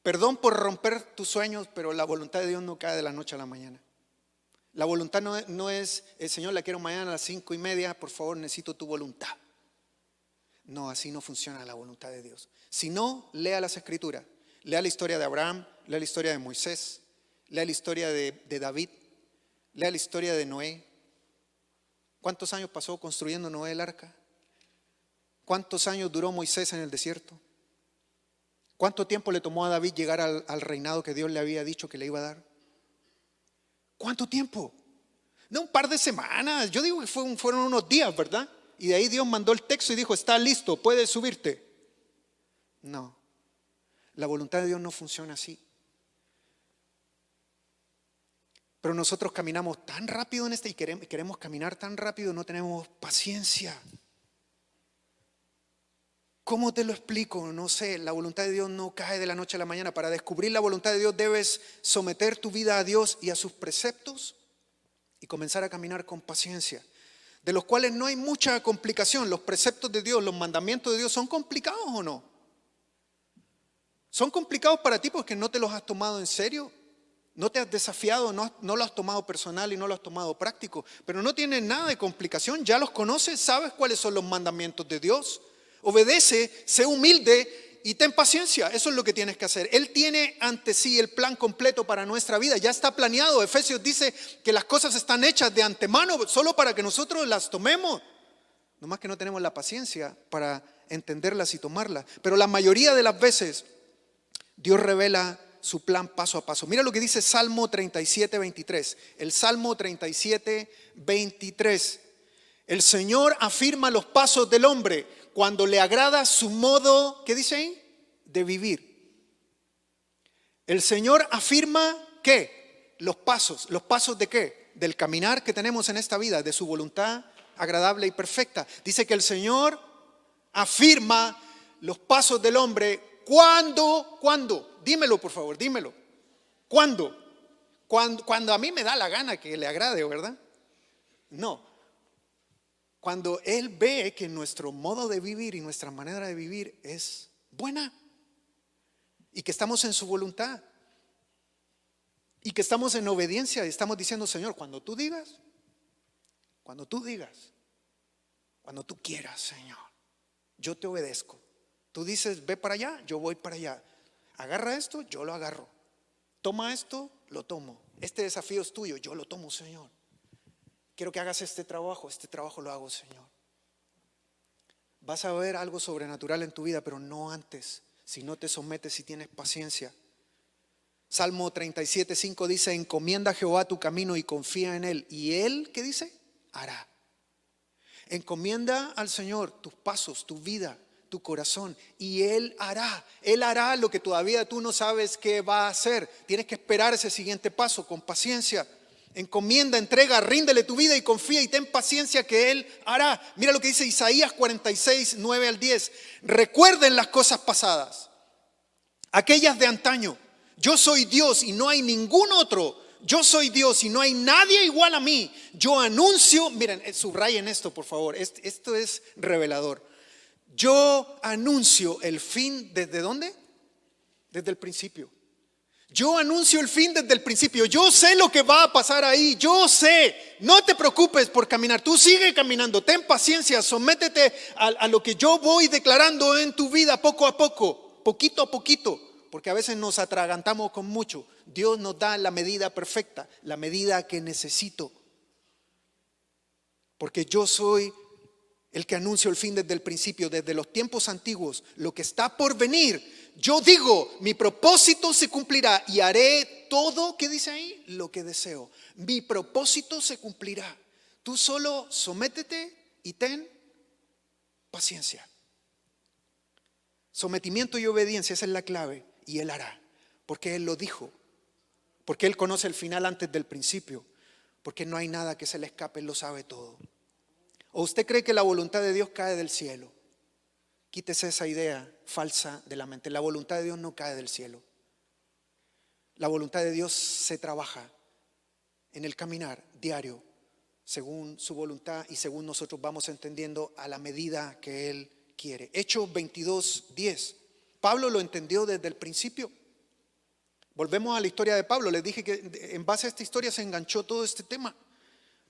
Perdón por romper tus sueños, pero la voluntad de Dios no cae de la noche a la mañana. La voluntad no es, el Señor, la quiero mañana a las 5:30, por favor, necesito tu voluntad. No, así no funciona la voluntad de Dios. Si no, lea las Escrituras. Lea la historia de Abraham, lea la historia de Moisés, lea la historia de David, lea la historia de Noé. ¿Cuántos años pasó construyendo Noé el arca? ¿Cuántos años duró Moisés en el desierto? ¿Cuánto tiempo le tomó a David llegar al reinado que Dios le había dicho que le iba a dar? ¿Cuánto tiempo? No, un par de semanas. Yo digo que fueron unos días, ¿verdad? Y de ahí Dios mandó el texto y dijo, está listo, puedes subirte. No, la voluntad de Dios no funciona así. Pero nosotros caminamos tan rápido en y queremos caminar tan rápido, no tenemos paciencia. ¿Cómo te lo explico? No sé, la voluntad de Dios no cae de la noche a la mañana. Para descubrir la voluntad de Dios debes someter tu vida a Dios y a sus preceptos y comenzar a caminar con paciencia, de los cuales no hay mucha complicación. Los preceptos de Dios, los mandamientos de Dios, ¿son complicados o no? ¿Son complicados para ti porque no te los has tomado en serio? No te has desafiado, no lo has tomado personal y no lo has tomado práctico, pero no tiene nada de complicación, ya los conoces, sabes cuáles son los mandamientos de Dios. Obedece, sé humilde y ten paciencia, eso es lo que tienes que hacer. Él tiene ante sí el plan completo para nuestra vida, ya está planeado. Efesios dice que las cosas están hechas de antemano solo para que nosotros las tomemos. Nomás que no tenemos la paciencia para entenderlas y tomarlas, pero la mayoría de las veces Dios revela su plan paso a paso. Mira lo que dice Salmo 37, 23. El Salmo 37, 23. El Señor afirma los pasos del hombre cuando le agrada su modo, ¿qué dice ahí? De vivir. El Señor afirma ¿qué? Los pasos ¿de qué? Del caminar que tenemos en esta vida, de su voluntad agradable y perfecta. Dice que el Señor afirma los pasos del hombre ¿cuándo? Dímelo, por favor, dímelo. ¿Cuándo? Cuando a mí me da la gana que le agrade, ¿verdad? No. Cuando Él ve que nuestro modo de vivir y nuestra manera de vivir es buena y que estamos en su voluntad y que estamos en obediencia y estamos diciendo, Señor, cuando tú digas, cuando tú quieras, Señor, yo te obedezco. Tú dices, ve para allá, yo voy para allá. Agarra esto, yo lo agarro. Toma esto, lo tomo. Este desafío es tuyo, yo lo tomo, Señor. Quiero que hagas este trabajo lo hago, Señor. Vas a ver algo sobrenatural en tu vida, pero no antes, si no te sometes y tienes paciencia. Salmo 37, 5 dice, encomienda a Jehová tu camino y confía en Él. Y Él, ¿qué dice? Hará. Encomienda al Señor tus pasos, tu vida, tu corazón, y Él hará lo que todavía tú no sabes qué va a hacer. Tienes que esperar ese siguiente paso con paciencia. Encomienda, entrega, ríndele tu vida y confía y ten paciencia que Él hará. Mira lo que dice Isaías 46, 9 al 10. Recuerden las cosas pasadas, aquellas de antaño. Yo soy Dios y no hay ningún otro. Yo soy Dios y no hay nadie igual a mí. Yo anuncio, miren, subrayen esto por favor, esto es revelador. Yo anuncio el fin, ¿desde dónde? Desde el principio. Yo anuncio el fin desde el principio. Yo sé lo que va a pasar ahí. Yo sé. No te preocupes por caminar. Tú sigue caminando. Ten paciencia. Sométete a lo que yo voy declarando en tu vida poco a poco. Poquito a poquito. Porque a veces nos atragantamos con mucho. Dios nos da la medida perfecta. La medida que necesito. Porque yo soy el que anuncio el fin desde el principio, desde los tiempos antiguos, lo que está por venir. Yo digo, mi propósito se cumplirá y haré todo, ¿qué dice ahí? Lo que deseo. Mi propósito se cumplirá. Tú solo sométete y ten paciencia. Sometimiento y obediencia, esa es la clave. Y Él hará, porque Él lo dijo. Porque Él conoce el final antes del principio. porque no hay nada que se le escape, Él lo sabe todo. ¿O usted cree que la voluntad de Dios cae del cielo? Quítese esa idea falsa de la mente. La voluntad de Dios no cae del cielo. La voluntad de Dios se trabaja en el caminar diario, según su voluntad y según nosotros vamos entendiendo a la medida que Él quiere. Hechos 22:10. Pablo lo entendió desde el principio. Volvemos a la historia de Pablo. Les dije que en base a esta historia se enganchó todo este tema.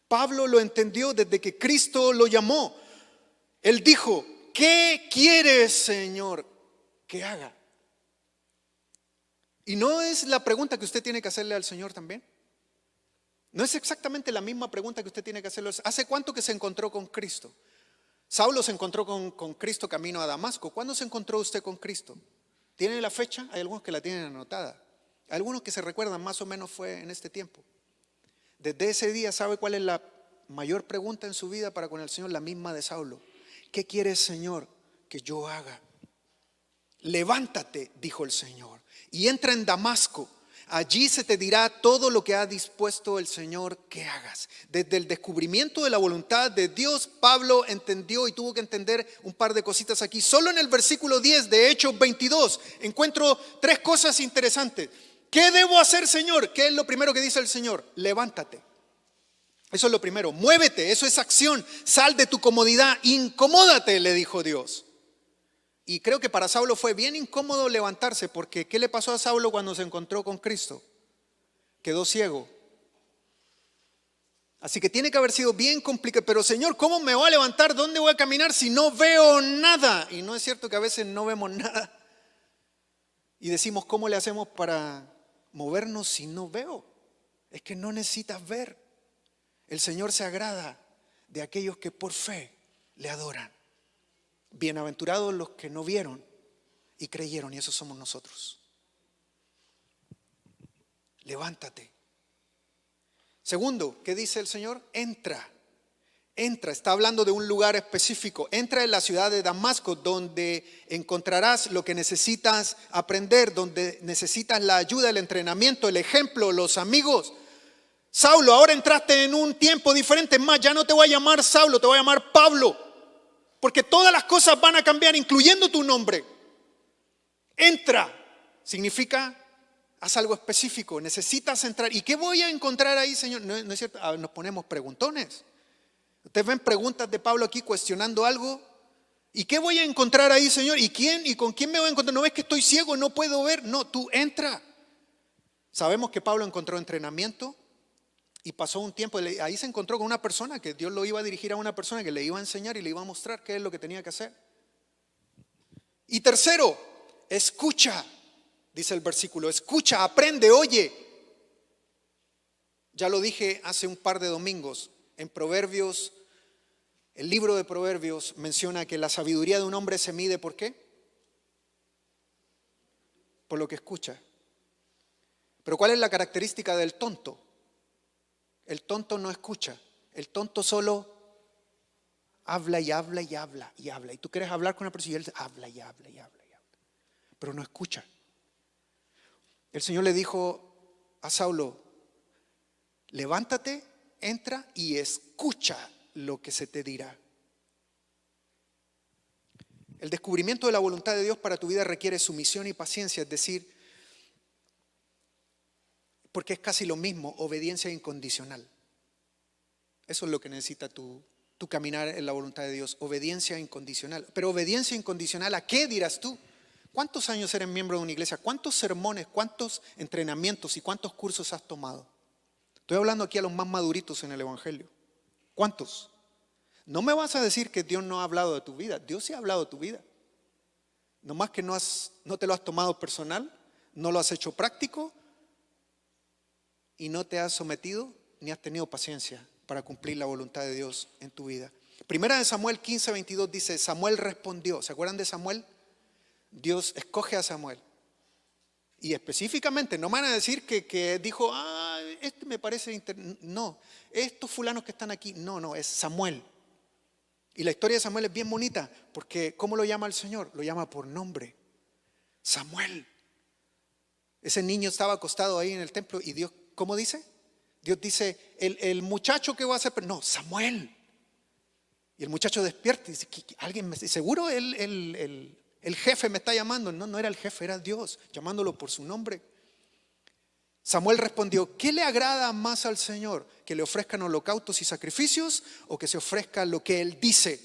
Pablo lo entendió desde que Cristo lo llamó. Él dijo: ¿qué quieres, Señor, que haga? Y no es la pregunta que usted tiene que hacerle al Señor también. No es exactamente la misma pregunta que usted tiene que hacerle. ¿Hace cuánto que se encontró con Cristo? Saulo se encontró con Cristo camino a Damasco. ¿Cuándo se encontró usted con Cristo? ¿Tiene la fecha? Hay algunos que la tienen anotada. Algunos que se recuerdan más o menos fue en este tiempo. Desde ese día, ¿sabe cuál es la mayor pregunta en su vida para con el Señor? La misma de Saulo. ¿Qué quieres, Señor, que yo haga? Levántate, dijo el Señor, y entra en Damasco. Allí se te dirá todo lo que ha dispuesto el Señor que hagas. Desde el descubrimiento de la voluntad de Dios, Pablo entendió y tuvo que entender un par de cositas aquí. Solo en el versículo 10 de Hechos 22 encuentro 3 cosas interesantes. ¿Qué debo hacer, Señor? ¿Qué es lo primero que dice el Señor? Levántate. Eso es lo primero. Muévete, eso es acción. Sal de tu comodidad, incomódate, le dijo Dios. Y creo que para Saulo fue bien incómodo levantarse, porque ¿qué le pasó a Saulo cuando se encontró con Cristo? Quedó ciego. Así que tiene que haber sido bien complicado. Pero Señor, ¿cómo me voy a levantar? ¿Dónde voy a caminar si no veo nada? Y no es cierto que a veces no vemos nada. Y decimos, ¿cómo le hacemos para movernos si no veo? Es que no necesitas ver. El Señor se agrada de aquellos que por fe le adoran. Bienaventurados los que no vieron y creyeron, y esos somos nosotros. Levántate. Segundo, ¿qué dice el Señor? Entra. Entra, está hablando de un lugar específico. Entra en la ciudad de Damasco, donde encontrarás lo que necesitas aprender, donde necesitas la ayuda, el entrenamiento, el ejemplo, los amigos. Saulo, ahora entraste en un tiempo diferente. Más, ya no te voy a llamar Saulo, te voy a llamar Pablo. Porque todas las cosas van a cambiar, incluyendo tu nombre. Entra, significa, haz algo específico, necesitas entrar. ¿Y qué voy a encontrar ahí, Señor? No es cierto, nos ponemos preguntones. Ustedes ven preguntas de Pablo aquí cuestionando algo. ¿Y qué voy a encontrar ahí, Señor? ¿Y quién? ¿Y con quién me voy a encontrar? ¿No ves que estoy ciego, no puedo ver? No, tú entra. Sabemos que Pablo encontró entrenamiento. Y pasó un tiempo, ahí se encontró con una persona que Dios lo iba a dirigir a una persona que le iba a enseñar y le iba a mostrar qué es lo que tenía que hacer. Y tercero, escucha, dice el versículo, escucha, aprende, oye. Ya lo dije hace un par de domingos, en Proverbios, el libro de Proverbios menciona que la sabiduría de un hombre se mide ¿por qué? Por lo que escucha. Pero ¿cuál es la característica del tonto? El tonto no escucha, el tonto solo habla y habla y habla y habla. Y tú quieres hablar con una persona y él habla y habla y habla y habla, pero no escucha. El Señor le dijo a Saulo, levántate, entra y escucha lo que se te dirá. El descubrimiento de la voluntad de Dios para tu vida requiere sumisión y paciencia, es decir, porque es casi lo mismo, obediencia incondicional. Eso es lo que necesita tu caminar en la voluntad de Dios, obediencia incondicional. Pero obediencia incondicional, ¿a qué dirás tú? ¿Cuántos años eres miembro de una iglesia? ¿Cuántos sermones, cuántos entrenamientos y cuántos cursos has tomado? Estoy hablando aquí a los más maduritos en el evangelio. ¿Cuántos? No me vas a decir que Dios no ha hablado de tu vida. Dios sí ha hablado de tu vida. Nomás que no te lo has tomado personal, no lo has hecho práctico y no te has sometido ni has tenido paciencia para cumplir la voluntad de Dios en tu vida. Primera de Samuel 15:22 dice, Samuel respondió. ¿Se acuerdan de Samuel? Dios escoge a Samuel. Y específicamente, no me van a decir que dijo, este me parece, no, estos fulanos que están aquí, no, es Samuel. Y la historia de Samuel es bien bonita, porque ¿cómo lo llama el Señor? Lo llama por nombre, Samuel. Ese niño estaba acostado ahí en el templo y Dios, ¿cómo dice? Dios dice, el muchacho que va a ser, no, Samuel. Y el muchacho despierta y dice, ¿alguien me, seguro el jefe me está llamando? No, no era el jefe, era Dios, llamándolo por su nombre. Samuel respondió, ¿qué le agrada más al Señor? ¿Que le ofrezcan holocaustos y sacrificios o que se ofrezca lo que Él dice?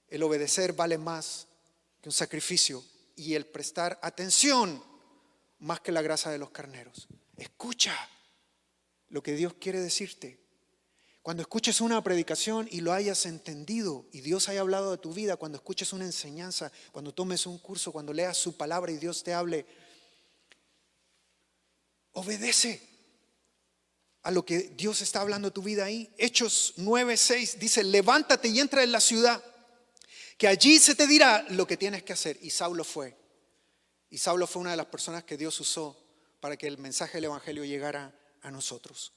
El obedecer vale más que un sacrificio y el prestar atención más que la grasa de los carneros. Escucha lo que Dios quiere decirte. Cuando escuches una predicación y lo hayas entendido y Dios haya hablado de tu vida, cuando escuches una enseñanza, cuando tomes un curso, cuando leas su palabra y Dios te hable, obedece a lo que Dios está hablando de tu vida ahí. Hechos 9:6 dice, levántate y entra en la ciudad, que allí se te dirá lo que tienes que hacer. Y Saulo fue. Y Saulo fue una de las personas que Dios usó para que el mensaje del evangelio llegara a nosotros.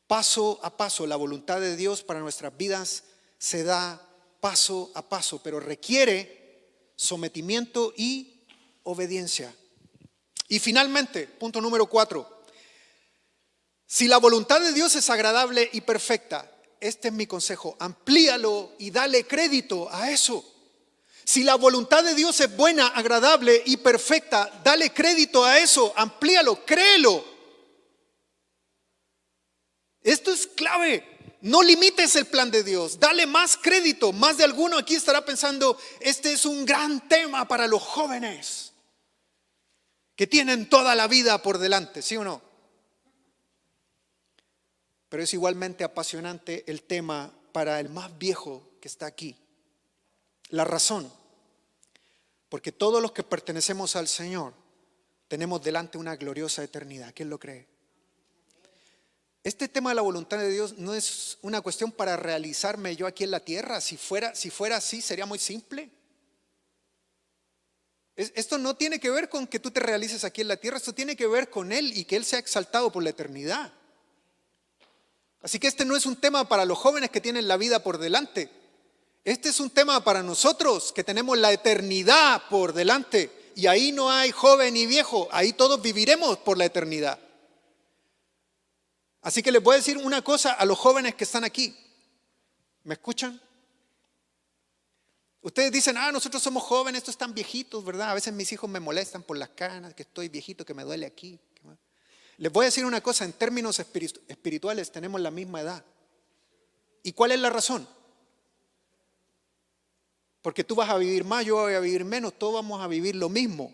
Paso a paso, la voluntad de Dios para nuestras vidas se da paso a paso, pero requiere sometimiento y obediencia. Y finalmente, punto número 4. Si la voluntad de Dios es agradable y perfecta, este es mi consejo, amplíalo y dale crédito a eso. Si la voluntad de Dios es buena, agradable y perfecta, dale crédito a eso, amplíalo, créelo. Esto es clave. No limites el plan de Dios, dale más crédito. Más de alguno aquí estará pensando, este es un gran tema para los jóvenes que tienen toda la vida por delante, ¿sí o no? Pero es igualmente apasionante el tema para el más viejo que está aquí. La razón, porque todos los que pertenecemos al Señor tenemos delante una gloriosa eternidad. ¿Quién lo cree? Este tema de la voluntad de Dios no es una cuestión para realizarme yo aquí en la tierra. Si fuera así, sería muy simple. Esto no tiene que ver con que tú te realices aquí en la tierra, esto tiene que ver con Él y que Él sea exaltado por la eternidad. Así que este no es un tema para los jóvenes que tienen la vida por delante. Este es un tema para nosotros que tenemos la eternidad por delante. Y ahí no hay joven ni viejo, ahí todos viviremos por la eternidad. Así que les voy a decir una cosa a los jóvenes que están aquí. ¿Me escuchan? Ustedes dicen, nosotros somos jóvenes, estos están viejitos, ¿verdad? A veces mis hijos me molestan por las canas, que estoy viejito, que me duele aquí. Les voy a decir una cosa, en términos espirituales tenemos la misma edad. ¿Y cuál es la razón? Porque tú vas a vivir más, yo voy a vivir menos, todos vamos a vivir lo mismo.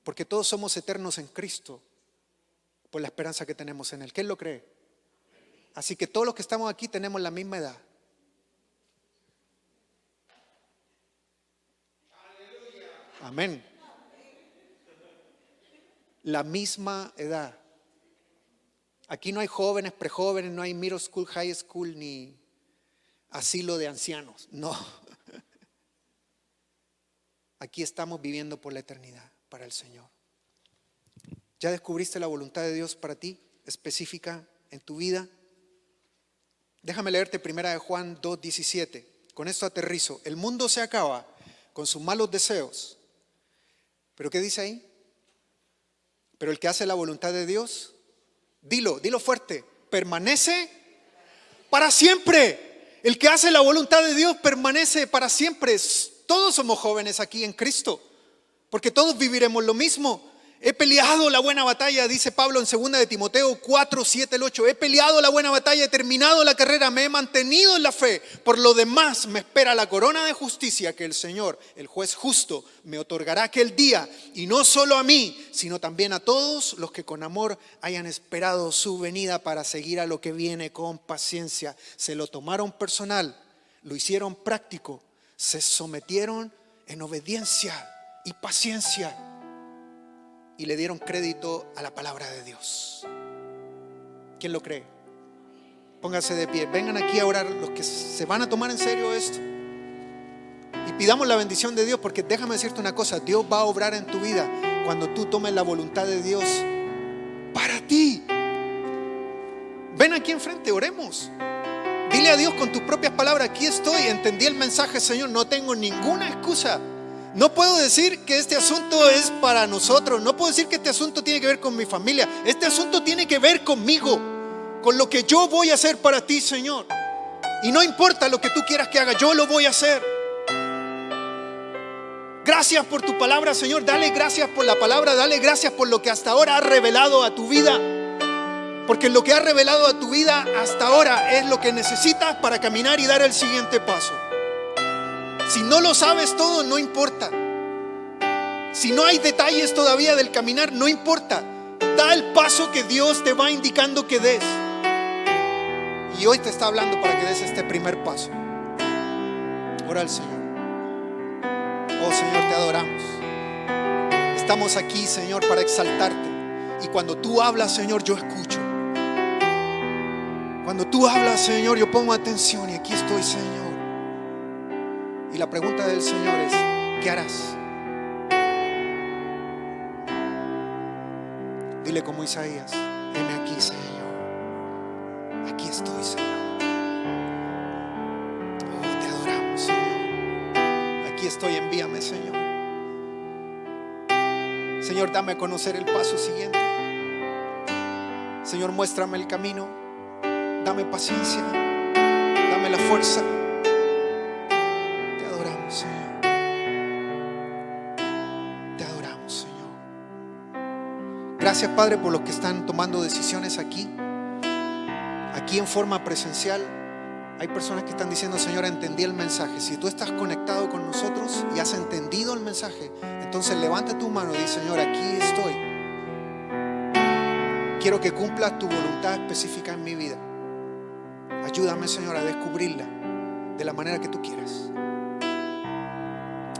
Porque todos somos eternos en Cristo, por la esperanza que tenemos en Él. ¿Quién lo cree? Así que todos los que estamos aquí tenemos la misma edad. Amén. La misma edad. Aquí no hay jóvenes, prejóvenes, no hay middle school, high school, ni asilo de ancianos. No. Aquí estamos viviendo por la eternidad, para el Señor. ¿Ya descubriste la voluntad de Dios para ti, específica en tu vida? Déjame leerte 1 Juan 2:17. Con esto aterrizo. El mundo se acaba con sus malos deseos. ¿Pero qué dice ahí? Pero el que hace la voluntad de Dios, dilo fuerte, permanece para siempre. El que hace la voluntad de Dios permanece para siempre. Todos somos jóvenes aquí en Cristo, porque todos viviremos lo mismo. He peleado la buena batalla, dice Pablo en 2 de Timoteo 4, 7 al 8. He peleado la buena batalla, he terminado la carrera, me he mantenido en la fe. Por lo demás me espera la corona de justicia que el Señor, el juez justo, me otorgará aquel día. Y no solo a mí, sino también a todos los que con amor hayan esperado su venida para seguir a lo que viene con paciencia. Se lo tomaron personal, lo hicieron práctico, se sometieron en obediencia y paciencia. Y le dieron crédito a la palabra de Dios. ¿Quién lo cree? Pónganse de pie. Vengan aquí a orar los que se van a tomar en serio esto. Y pidamos la bendición de Dios, porque déjame decirte una cosa. Dios va a obrar en tu vida cuando tú tomes la voluntad de Dios para ti. Ven aquí enfrente, oremos. Dile a Dios con tus propias palabras: aquí estoy, entendí el mensaje, Señor, no tengo ninguna excusa. No puedo decir que este asunto es para nosotros. No puedo decir que este asunto tiene que ver con mi familia. Este asunto tiene que ver conmigo, por lo que yo voy a hacer para ti, Señor. Y no importa lo que tú quieras que haga, yo lo voy a hacer. Gracias por tu palabra, Señor. Dale gracias por la palabra. Dale gracias por lo que hasta ahora ha revelado a tu vida. Porque lo que ha revelado a tu vida hasta ahora es lo que necesitas para caminar y dar el siguiente paso. Si no lo sabes todo, no importa. Si no hay detalles todavía del caminar, no importa. Da el paso que Dios te va indicando que des. Y hoy te está hablando para que des este primer paso. Ora al Señor. Oh Señor, te adoramos. Estamos aquí, Señor, para exaltarte. Y cuando tú hablas, Señor, yo escucho. Cuando tú hablas, Señor, yo pongo atención. Y aquí estoy, Señor. Y la pregunta del Señor es: ¿qué harás? Dile como Isaías: heme aquí, Señor. Aquí estoy, Señor. Oh, te adoramos, Señor. Aquí estoy, envíame, Señor. Señor, dame a conocer el paso siguiente. Señor, muéstrame el camino. Dame paciencia. Dame la fuerza. Te adoramos, Señor. Te adoramos, Señor. Gracias, Padre, por los que están tomando decisiones aquí en forma presencial. Hay personas que están diciendo: Señor, entendí el mensaje. Si tú estás conectado con nosotros y has entendido el mensaje, entonces levanta tu mano y di: Señor, aquí estoy. Quiero que cumplas tu voluntad específica en mi vida. Ayúdame, Señor, a descubrirla de la manera que tú quieras.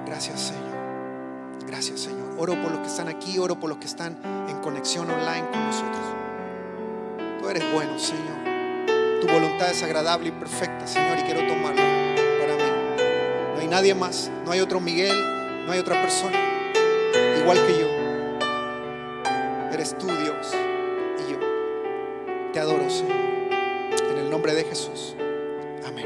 Gracias, Señor. Gracias, Señor. Oro por los que están aquí, oro por los que están en conexión online con nosotros. Tú eres bueno, Señor. Tu voluntad es agradable y perfecta, Señor, y quiero tomarla para mí. No hay nadie más, no hay otro Miguel, no hay otra persona igual que yo. Eres tú, Dios, y yo. Te adoro, Señor. En el nombre de Jesús. Amén.